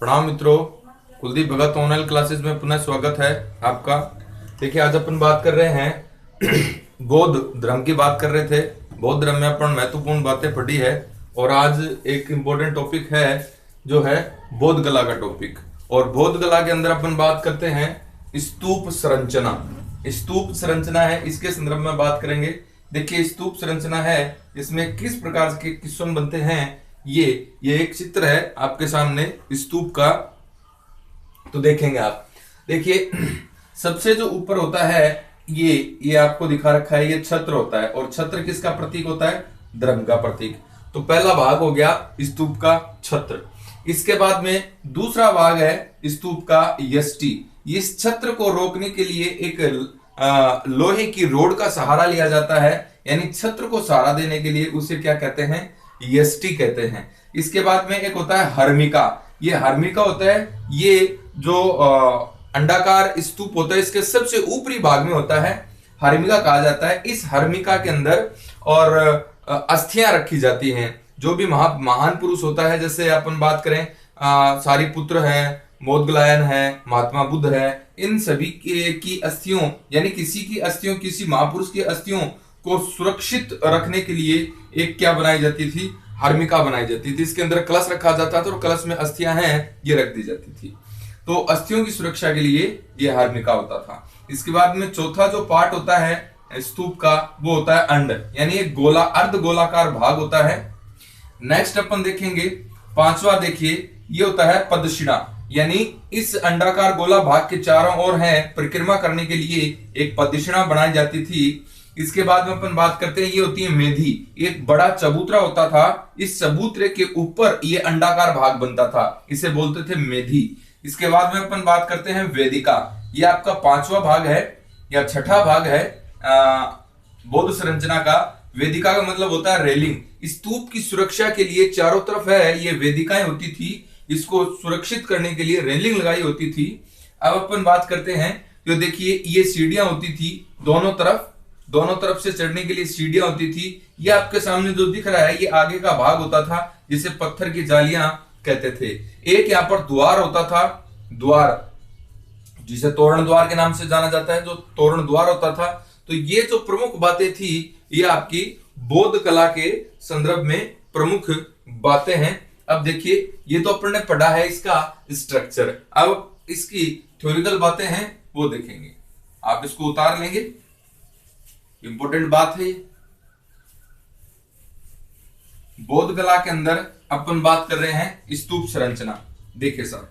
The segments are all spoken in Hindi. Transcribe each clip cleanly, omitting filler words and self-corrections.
प्रणाम मित्रों। कुलदीप भगत ऑनलाइन क्लासेस में पुनः स्वागत है आपका। देखिए, आज अपन बात कर रहे हैं बौद्ध धर्म की बात कर रहे थे। बौद्ध धर्म में अपन महत्वपूर्ण बातें पढ़ी है और आज एक इम्पोर्टेंट टॉपिक है जो है बौद्ध कला का टॉपिक। और बौद्ध कला के अंदर अपन बात करते हैं स्तूप संरचना। स्तूप संरचना है, इसके संदर्भ में बात करेंगे। देखिए, स्तूप संरचना है, इसमें किस प्रकार के किस्म बनते हैं। ये एक चित्र है आपके सामने स्तूप का, तो देखेंगे आप। देखिए, सबसे जो ऊपर होता है ये आपको दिखा रखा है, ये छत्र होता है। और छत्र किसका प्रतीक होता है? धर्म का प्रतीक। तो पहला भाग हो गया स्तूप का छत्र। इसके बाद में दूसरा भाग है स्तूप का यष्टि। इस छत्र को रोकने के लिए एक लोहे की रोड का सहारा लिया जाता है, यानी छत्र को सहारा देने के लिए उसे क्या कहते हैं? यष्टि कहते हैं। इसके बाद में एक होता है हर्मिका। ये हर्मिका होता है, ये जो अंडाकार स्तूप होता है इसके सबसे ऊपरी भाग में होता है, हर्मिका कहा जाता है। इस हर्मिका के अंदर और अस्थियां रखी जाती हैं। जो भी महान पुरुष होता है, जैसे अपन बात करें सारिपुत्र है, मोदगलायन है, महात्मा बुद्ध है, इन सभी की अस्थियों, यानी किसी की अस्थियों, किसी महापुरुष की अस्थियों को सुरक्षित रखने के लिए एक क्या बनाई जाती थी? हर्मिका बनाई जाती थी। इसके अंदर कलश रखा जाता था और कलश में अस्थियां हैं ये रख दी जाती थी। तो अस्थियों की सुरक्षा के लिए ये हर्मिका होता था। इसके बाद में चौथा जो पार्ट होता है स्तूप का, वो होता है अंड, यानी एक गोला अर्ध गोलाकार भाग होता है। नेक्स्ट अपन देखेंगे पांचवा। देखिए, ये होता है पदशिणा, यानी इस अंडाकार गोला भाग के चारों ओर है परिक्रमा करने के लिए एक पदशिणा बनाई जाती थी। इसके बाद में अपन बात करते हैं, ये होती है मेधी। एक बड़ा चबूतरा होता था, इस चबूतरे के ऊपर ये अंडाकार भाग बनता था, इसे बोलते थे मेधी। इसके बाद में अपन बात करते हैं वेदिका। ये आपका पांचवा भाग है या छठा भाग है बौद्ध संरचना का। वेदिका का मतलब होता है रेलिंग। स्तूप की सुरक्षा के लिए चारों तरफ है ये वेदिकाएं होती थी, इसको सुरक्षित करने के लिए रेलिंग लगाई होती थी। अब अपन बात करते हैं, तो देखिए ये सीढ़ियां होती थी दोनों तरफ से चढ़ने के लिए सीढ़ियां होती थी। ये आपके सामने जो दिख रहा है ये आगे का भाग होता था, जिसे पत्थर की जालियां कहते थे। एक यहाँ पर द्वार होता था, द्वार जिसे तोरण द्वार के नाम से जाना जाता है, जो तोरण द्वार होता था। तो ये जो प्रमुख बातें थी ये आपकी बौद्ध कला के संदर्भ में प्रमुख बातें हैं। अब देखिए, ये तो अपन ने पढ़ा है इसका स्ट्रक्चर। अब इसकी थ्योरिकल बातें हैं वो देखेंगे, आप इसको उतार लेंगे, इंपॉर्टेंट बात है। बौद्ध कला के अंदर अपन बात कर रहे हैं स्तूप संरचना। देखिए साहब,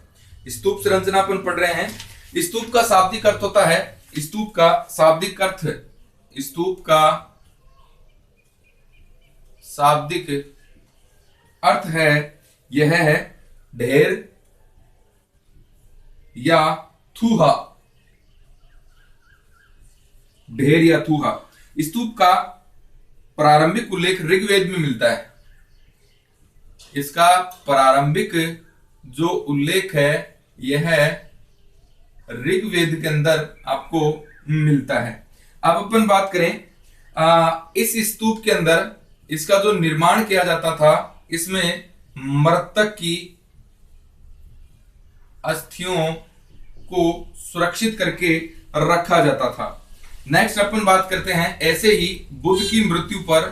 स्तूप संरचना अपन पढ़ रहे हैं। स्तूप का शाब्दिक अर्थ होता है, स्तूप का शाब्दिक अर्थ, स्तूप का शाब्दिक अर्थ है, यह है ढेर या थूहा। ढेर या थूहा। स्तूप का प्रारंभिक उल्लेख ऋग्वेद में मिलता है। इसका प्रारंभिक जो उल्लेख है यह ऋग्वेद के अंदर आपको मिलता है। अब अपन बात करें इस स्तूप के अंदर इसका जो निर्माण किया जाता था, इसमें मृतक की अस्थियों को सुरक्षित करके रखा जाता था। नेक्स्ट अपन बात करते हैं, ऐसे ही बुद्ध की मृत्यु पर,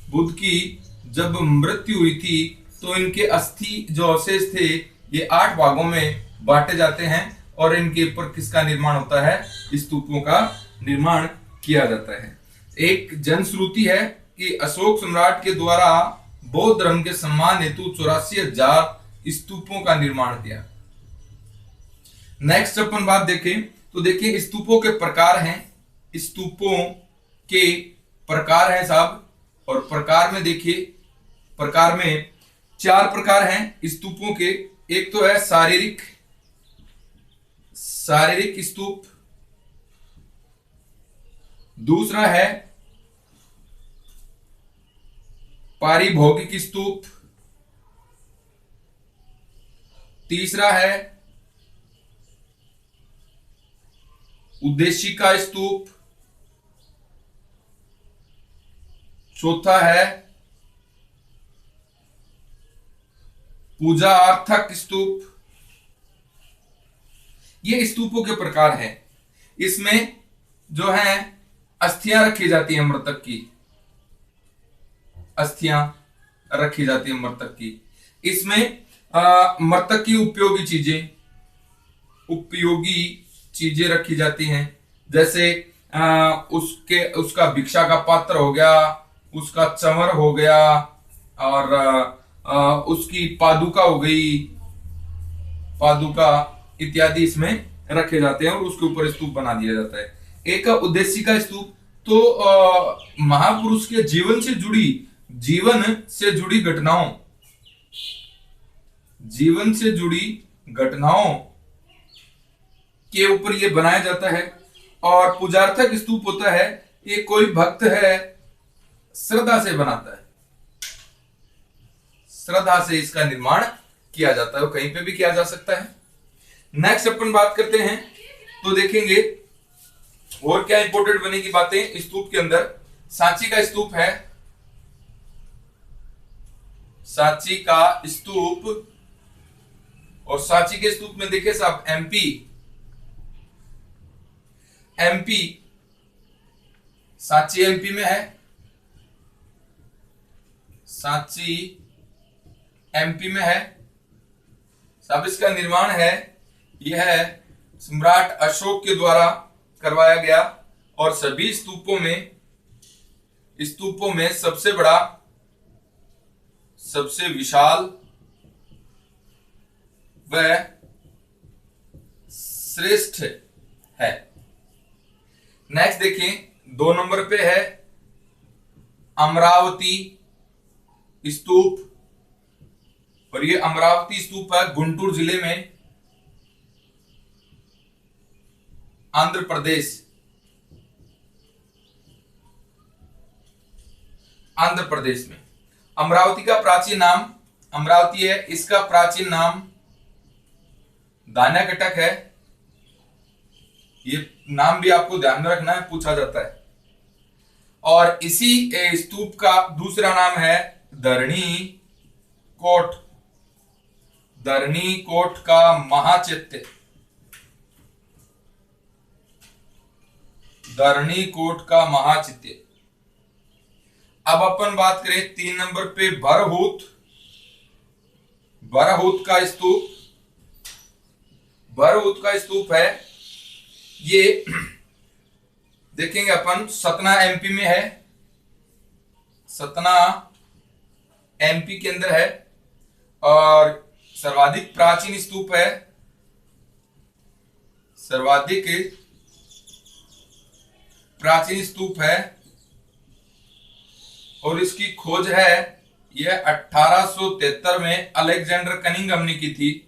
बुद्ध की जब मृत्यु हुई थी तो इनके अस्थि जो अवशेष थे ये 8 भागों में बांटे जाते हैं और इनके ऊपर किसका निर्माण होता है? स्तूपों का निर्माण किया जाता है। एक जनश्रुति है कि अशोक सम्राट के द्वारा बौद्ध धर्म के सम्मान हेतु 84,000 स्तूपों का निर्माण किया। नेक्स्ट अपन बात देखें तो देखिए स्तूपों के प्रकार हैं। स्तूपों के प्रकार हैं साहब, और प्रकार में देखिए, प्रकार में 4 प्रकार हैं स्तूपों के। एक तो है शारीरिक स्तूप, दूसरा है पारिभौगिक स्तूप, तीसरा है उद्देशिका स्तूप, चौथा है पूजा अर्थक स्तूप, ये स्तूपों के प्रकार हैं। इसमें जो है अस्थियां रखी जाती हैं, मृतक की अस्थियां रखी जाती है मृतक की। इसमें मृतक की उपयोगी चीजें रखी जाती हैं, जैसे उसका भिक्षा का पात्र हो गया, उसका चंवर हो गया, और उसकी पादुका हो गई, पादुका इत्यादि इसमें रखे जाते हैं और उसके ऊपर स्तूप बना दिया जाता है। एक उद्देश्य का स्तूप, तो महापुरुष के जीवन से जुड़ी घटनाओं के ऊपर ये बनाया जाता है। और पूजार्थक स्तूप होता है, ये कोई भक्त है श्रद्धा से बनाता है, श्रद्धा से इसका निर्माण किया जाता है, वो कहीं पे भी किया जा सकता है। नेक्स्ट अपन बात करते हैं, तो देखेंगे और क्या इंपॉर्टेंट बनेगी बातें स्तूप के अंदर। सांची का स्तूप है, सांची का स्तूप, और सांची के स्तूप में देखिए साहब एमपी सांची एमपी में है, सांची एमपी में है साहब। इसका निर्माण है, यह है सम्राट अशोक के द्वारा करवाया गया, और सभी स्तूपों में सबसे बड़ा, सबसे विशाल व श्रेष्ठ है। नेक्स्ट देखिए 2 नंबर पे है अमरावती स्तूप, और ये अमरावती स्तूप है गुंटूर जिले में, आंध्र प्रदेश में। अमरावती का प्राचीन नाम, अमरावती है, इसका प्राचीन नाम दान्याकटक है। ये नाम भी आपको ध्यान में रखना है, पूछा जाता है। और इसी स्तूप का दूसरा नाम है धरणी कोट का महाचैत्य, धरणी कोट का महाचैत्य। अब अपन बात करें 3 नंबर पे भरहूत का स्तूप, भरहूत का स्तूप है, ये देखेंगे अपन सतना एमपी में है, सतना एमपी के अंदर है, और सर्वाधिक प्राचीन स्तूप है, सर्वाधिक प्राचीन स्तूप है, और इसकी खोज है, यह 1873 में अलेक्जेंडर कनिंघम ने की थी।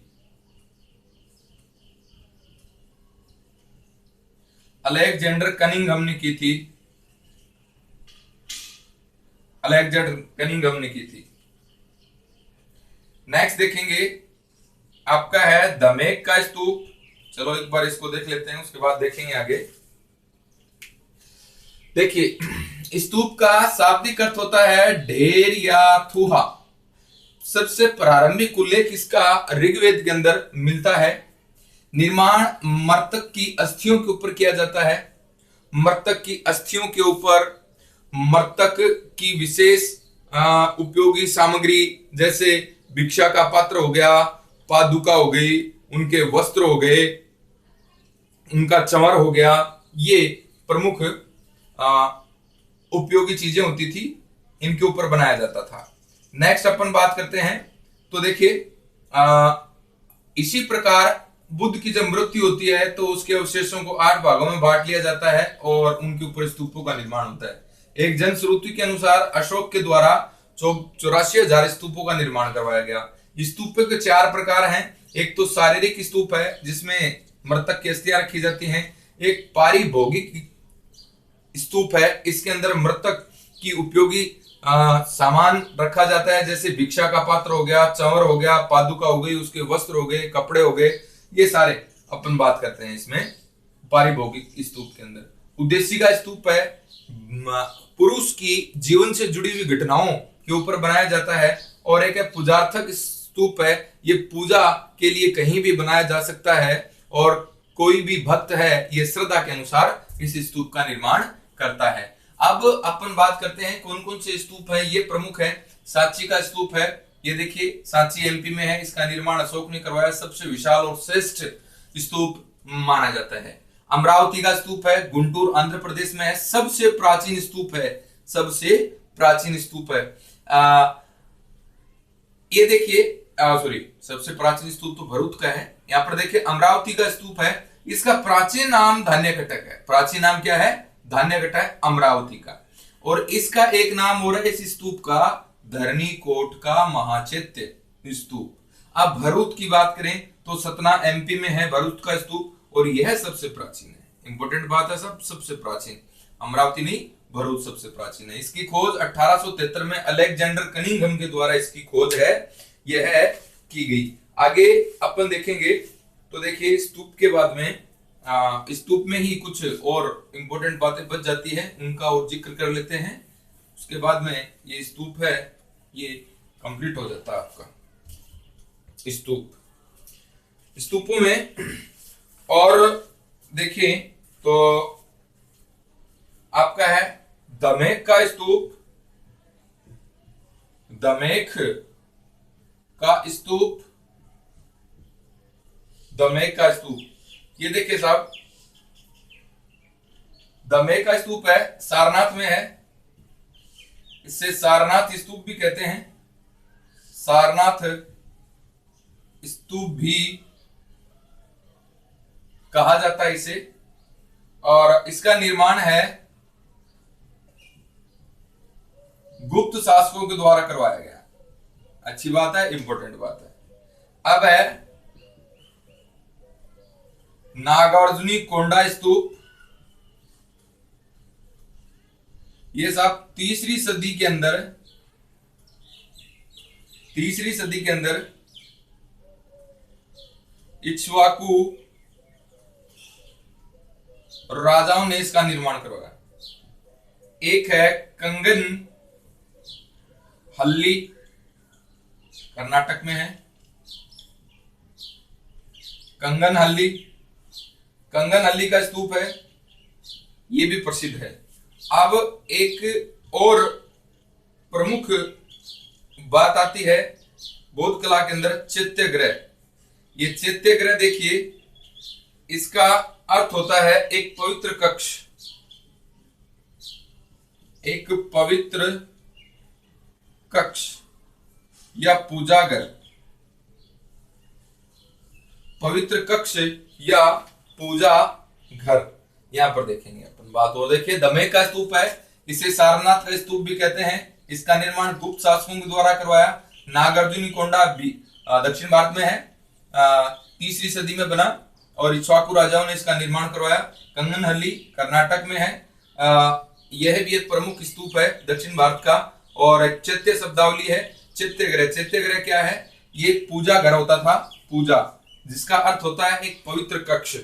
अलेक्जेंडर कनिंघम ने की थी। नेक्स्ट देखेंगे आपका है दमेक का स्तूप। चलो एक बार इसको देख लेते हैं, उसके बाद देखेंगे आगे। देखिए स्तूप का शाब्दिक अर्थ होता है ढेर या थूहा। सबसे प्रारंभिक उल्लेख इसका ऋग्वेद के अंदर मिलता है। निर्माण मृतक की अस्थियों के ऊपर किया जाता है। मृतक की अस्थियों के ऊपर मृतक की विशेष उपयोगी सामग्री, जैसे भिक्षा का पात्र हो गया, पादुका हो गई, उनके वस्त्र हो गए, उनका चंवर हो गया, ये प्रमुख उपयोगी चीजें होती थी, इनके ऊपर बनाया जाता था। नेक्स्ट अपन बात करते हैं, तो देखिए इसी प्रकार बुद्ध की जब मृत्यु होती है तो उसके अवशेषों को 8 भागों में बांट लिया जाता है और उनके ऊपर स्तूपों का निर्माण होता है। एक जनश्रुति के अनुसार अशोक के द्वारा 84,000 स्तूपों का निर्माण करवाया गया। स्तूपों के 4 प्रकार हैं। एक तो शारीरिक स्तूप है, जिसमें मृतक की अस्थियां रखी जाती हैं। एक पारिभोगिक स्तूप है, इसके अंदर मृतक की उपयोगी सामान रखा जाता है, जैसे भिक्षा का पात्र हो गया, चंवर हो गया, पादुका हो गई, उसके वस्त्र हो गए, कपड़े हो गए, ये सारे अपन बात करते हैं इसमें पारिभोगिक स्तूप के अंदर। उद्देश्य का स्तूप है, पुरुष की जीवन से जुड़ी हुई घटनाओं के ऊपर बनाया जाता है। और एक है पूजार्थक स्तूप है, ये पूजा के लिए कहीं भी बनाया जा सकता है और कोई भी भक्त है ये श्रद्धा के अनुसार इस स्तूप का निर्माण करता है। अब अपन बात करते हैं कौन कौन से स्तूप है, ये प्रमुख है। सांची का स्तूप है, ये देखिए सांची एमपी में है, इसका निर्माण अशोक ने करवाया, सबसे विशाल और श्रेष्ठ स्तूप माना जाता है। अमरावती का स्तूप है, गुंटूर आंध्र प्रदेश में है, सबसे प्राचीन स्तूप है, सबसे प्राचीन स्तूप है। ये देखिए सॉरी, सबसे प्राचीन स्तूप तो भरूच का है। यहाँ पर देखिए अमरावती का स्तूप है, इसका प्राचीन नाम धान्यकटक है। प्राचीन नाम क्या है? धान्यकटक है अमरावती का। और इसका एक नाम और है इस स्तूप का, धरनी कोट का महाचैत्य स्तूप। अब भरूच की बात करें तो सतना एमपी में है भरूच का स्तूप, और यह सबसे प्राचीन है। इंपॉर्टेंट बात है, सबसे प्राचीन, अमरावती नहीं, भरूच सबसे प्राचीन है। इसकी खोज 1873 में अलेक्जेंडर कनिंघम के द्वारा इसकी खोज है, यह की गई। आगे अपन देखेंगे तो देखिए स्तूप के बाद में स्तूप में ही कुछ और इंपॉर्टेंट बातें बच जाती है, उनका और जिक्र कर लेते हैं। उसके बाद में ये स्तूप है, ये कंप्लीट हो जाता है आपका स्तूप। स्तूपों में और देखिए तो आपका है दमेक का स्तूप, दमेक का स्तूप, दमेक का स्तूप। ये देखिए साहब, दमेक का स्तूप है, सारनाथ में है, इससे सारनाथ स्तूप भी कहते हैं, सारनाथ स्तूप भी कहा जाता है इसे। और इसका निर्माण है गुप्त शासकों के द्वारा करवाया गया। अच्छी बात है, इंपॉर्टेंट बात है। अब है नागार्जुनी कोंडा स्तूप। ये साहब तीसरी सदी के अंदर इक्ष्वाकु राजाओं ने इसका निर्माण करवाया। एक है कंगन हल्ली, कर्नाटक में है, कंगन हल्ली का स्तूप है, ये भी प्रसिद्ध है। अब एक और प्रमुख बात आती है बौद्ध कला के अंदर, चैत्यग्रह। ये चैत्यग्रह देखिए, इसका अर्थ होता है एक पवित्र कक्ष, एक पवित्र कक्ष या पूजाघर, पवित्र कक्ष या पूजा घर। यहां पर देखेंगे अपन बात। और देखिए दमेक का स्तूप है, इसे सारनाथ का स्तूप भी कहते हैं। इसका निर्माण गुप्त शासकों के द्वारा करवाया। नागार्जुनी कोंडा भी दक्षिण भारत में है, तीसरी सदी में बना और इक्ष्वाकु राजाओं ने इसका निर्माण करवाया। कंगनहल्ली कर्नाटक में है, यह भी एक प्रमुख स्तूप है दक्षिण भारत का। और चैत्य शब्दावली है, चैत्यग्रह क्या है? ये पूजा घर होता था, पूजा, जिसका अर्थ होता है एक पवित्र कक्ष।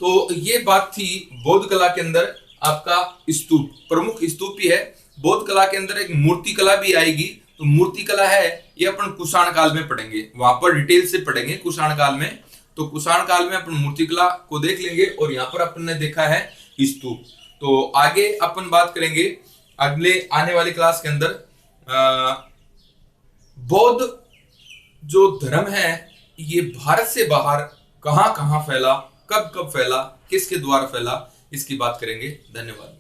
तो ये बात थी बौद्ध कला के अंदर आपका स्तूप, प्रमुख स्तूप ही है। बौद्ध कला के अंदर एक मूर्ति कला भी आएगी। तो मूर्ति कला है ये अपन कुषाण काल में पढ़ेंगे, वहां पर डिटेल से पढ़ेंगे कुषाण काल में। तो कुषाण काल में अपन मूर्ति कला को देख लेंगे, और यहाँ पर अपन ने देखा है स्तूप। तो आगे अपन बात करेंगे अगले आने वाली क्लास के अंदर बौद्ध जो धर्म है ये भारत से बाहर कहां कहां फैला, कब कब फैला, किसके द्वारा फैला, इसकी बात करेंगे। धन्यवाद।